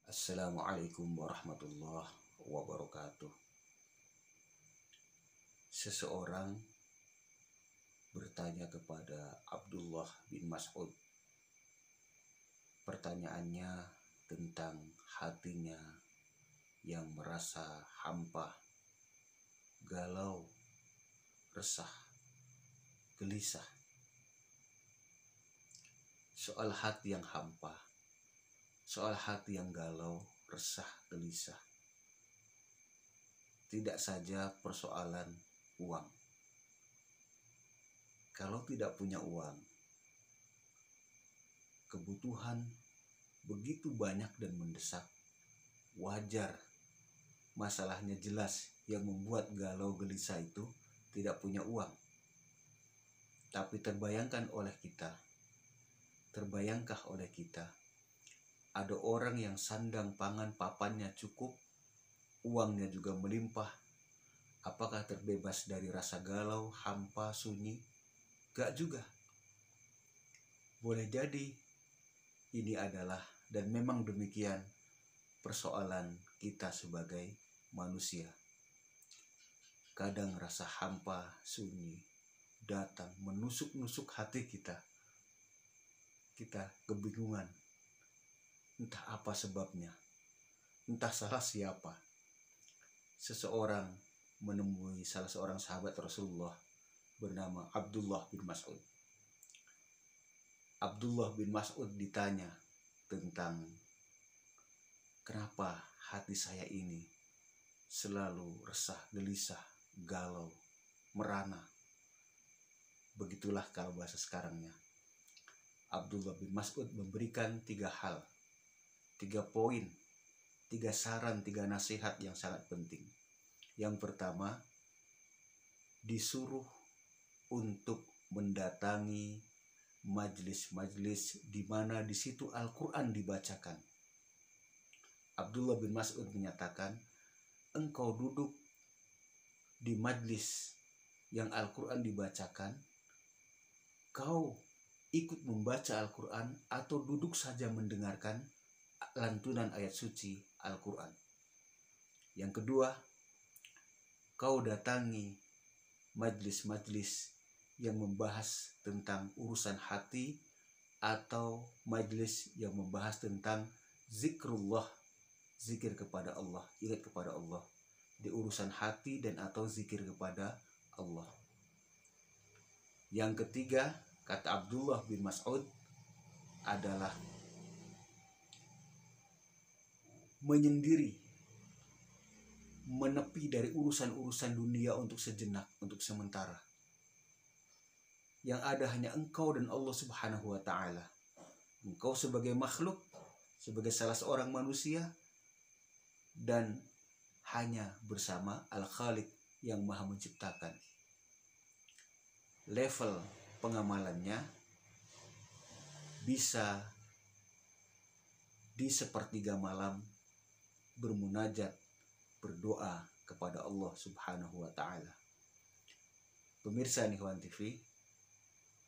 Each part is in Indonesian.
Assalamualaikum warahmatullahi wabarakatuh. Seseorang bertanya kepada Abdullah bin Mas'ud. Pertanyaannya tentang hatinya yang merasa hampa, galau, resah, gelisah. Soal hati yang hampa, soal hati yang galau, resah, gelisah. Tidak saja persoalan uang. Kalau tidak punya uang, kebutuhan begitu banyak dan mendesak, wajar. Masalahnya jelas, yang membuat galau gelisah itu tidak punya uang. Tapi terbayangkah oleh kita, ada orang yang sandang pangan papannya cukup, uangnya juga melimpah. Apakah terbebas dari rasa galau, hampa, sunyi? Gak juga. Boleh jadi ini adalah, dan memang demikian, persoalan kita sebagai manusia. Kadang rasa hampa, sunyi datang menusuk-nusuk hati kita. Kita kebingungan, entah apa sebabnya, entah salah siapa. Seseorang menemui salah seorang sahabat Rasulullah bernama Abdullah bin Mas'ud. Abdullah bin Mas'ud ditanya tentang kenapa hati saya ini selalu resah, gelisah, galau, merana. Begitulah kalau bahasa sekarangnya. Abdullah bin Mas'ud memberikan 3 hal, 3 poin, 3 saran, 3 nasihat yang sangat penting. Yang pertama, disuruh untuk mendatangi majlis-majlis di mana di situ Al-Quran dibacakan. Abdullah bin Mas'ud menyatakan, engkau duduk di majlis yang Al-Quran dibacakan, kau ikut membaca Al-Quran atau duduk saja mendengarkan lantunan ayat suci Al-Quran. Yang kedua, kau datangi majlis-majlis yang membahas tentang urusan hati atau majlis yang membahas tentang zikrullah, zikir kepada Allah, ingat kepada Allah di urusan hati dan atau zikir kepada Allah. Yang ketiga, kata Abdullah bin Mas'ud, adalah menyendiri, menepi dari urusan-urusan dunia untuk sejenak, untuk sementara. Yang ada hanya engkau dan Allah Subhanahu wa ta'ala. Engkau sebagai makhluk, sebagai salah seorang manusia, dan hanya bersama Al-Khaliq yang Maha Menciptakan. Level pengamalannya bisa di sepertiga malam bermunajat, berdoa kepada Allah Subhanahu wa ta'ala. Pemirsa Nihwan TV,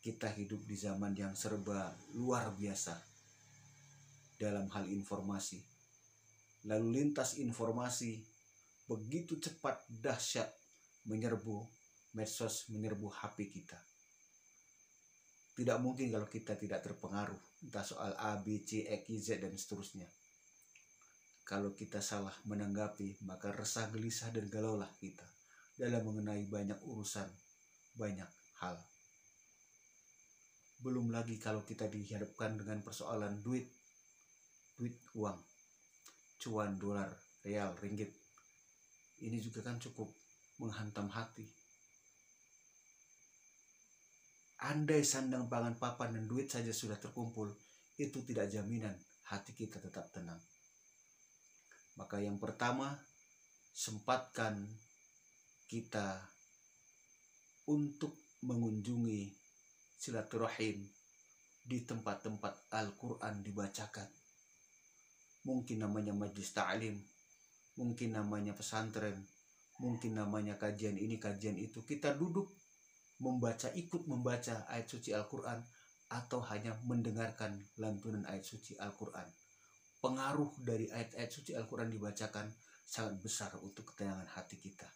kita hidup di zaman yang serba luar biasa dalam hal informasi. Lalu lintas informasi begitu cepat, dahsyat menyerbu medsos, menyerbu HP kita. Tidak mungkin kalau kita tidak terpengaruh, entah soal A, B, C, X, Y, Z, dan seterusnya. Kalau kita salah menanggapi, maka resah, gelisah, dan galaulah kita dalam mengenai banyak urusan, banyak hal. Belum lagi kalau kita dihadapkan dengan persoalan duit, uang, cuan, dolar, real, ringgit. Ini juga kan cukup menghantam hati. Andai sandang pangan papan dan duit saja sudah terkumpul, itu tidak jaminan hati kita tetap tenang. Maka yang pertama, sempatkan kita untuk mengunjungi silaturahim di tempat-tempat Al-Quran dibacakan. Mungkin namanya majlis ta'lim, mungkin namanya pesantren, mungkin namanya kajian ini, kajian itu. Kita duduk membaca, ikut membaca ayat suci Al-Quran, atau hanya mendengarkan lantunan ayat suci Al-Quran. pengaruh dari ayat-ayat suci Al-Quran dibacakan sangat besar untuk ketenangan hati kita.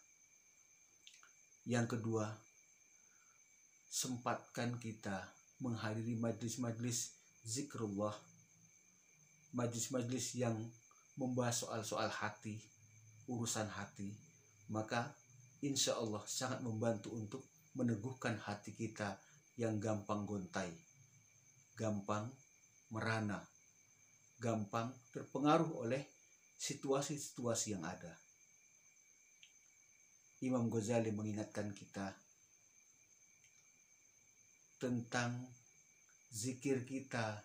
Yang kedua, sempatkan kita menghadiri majlis-majlis zikrullah, majlis-majlis yang membahas soal-soal hati, urusan hati, maka insya Allah sangat membantu untuk meneguhkan hati kita yang gampang gontai, gampang merana, gampang terpengaruh oleh situasi-situasi yang ada. Imam Ghazali mengingatkan kita tentang zikir kita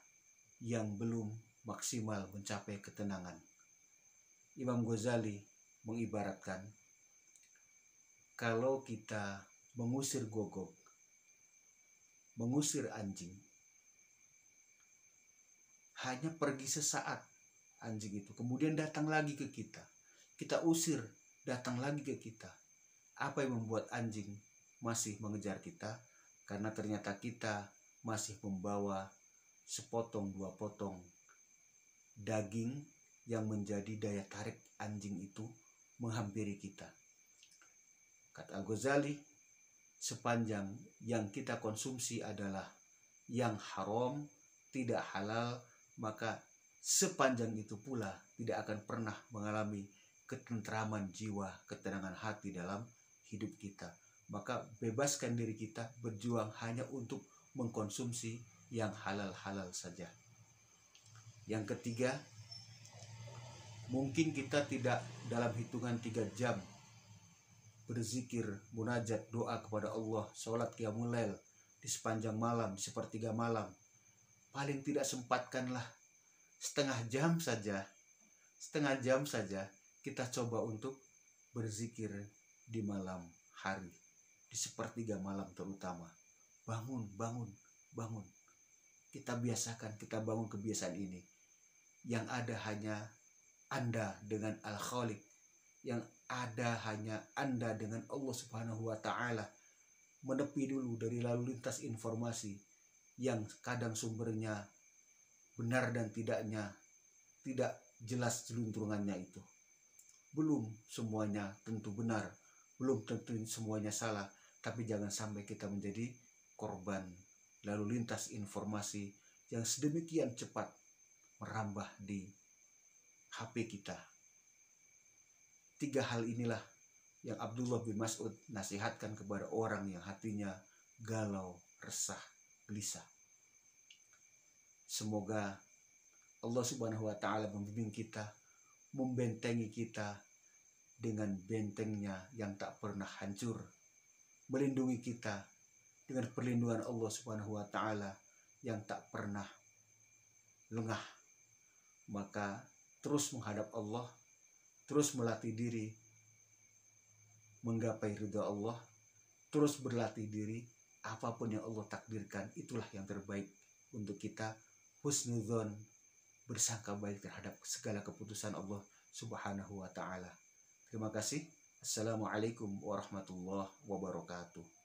yang belum maksimal mencapai ketenangan. Imam Ghazali mengibaratkan kalau kita mengusir gogok, mengusir anjing, hanya pergi sesaat anjing itu, kemudian datang lagi ke kita. Kita usir, datang lagi ke kita. Apa yang membuat anjing masih mengejar kita? Karena ternyata kita masih membawa sepotong dua potong daging yang menjadi daya tarik anjing itu menghampiri kita. Kata Al-Ghazali, sepanjang yang kita konsumsi adalah yang haram, tidak halal, maka sepanjang itu pula tidak akan pernah mengalami ketentraman jiwa, ketenangan hati dalam hidup kita. Maka bebaskan diri kita berjuang hanya untuk mengkonsumsi yang halal-halal saja. Yang ketiga, mungkin kita tidak dalam hitungan 3 jam berzikir, munajat, doa kepada Allah, sholat qiyamul lail di sepanjang malam, sepertiga malam. Paling tidak sempatkanlah setengah jam saja kita coba untuk berzikir di malam hari, di sepertiga malam terutama. Bangun. Kita biasakan, kita bangun kebiasaan ini. Yang ada hanya Anda dengan Al-Khaliq, yang ada hanya Anda dengan Allah Subhanahu wa Ta'ala. Menepi dulu dari lalu lintas informasi yang kadang sumbernya benar dan tidaknya tidak jelas jelunturungannya itu. Belum semuanya tentu benar, belum tentu semuanya salah, tapi jangan sampai kita menjadi korban lalu lintas informasi yang sedemikian cepat merambah di HP kita. 3 hal inilah yang Abdullah bin Mas'ud nasihatkan kepada orang yang hatinya galau, resah, gelisah. Semoga Allah Subhanahu wa Ta'ala membimbing kita, membentengi kita dengan bentengnya yang tak pernah hancur, melindungi kita dengan perlindungan Allah Subhanahu wa Ta'ala yang tak pernah lengah. Maka terus menghadap Allah, terus melatih diri menggapai ridha Allah, terus berlatih diri, apapun yang Allah takdirkan itulah yang terbaik untuk kita. Husnudzon, bersangka baik terhadap segala keputusan Allah Subhanahu wa Ta'ala. Terima kasih. Assalamualaikum warahmatullahi wabarakatuh.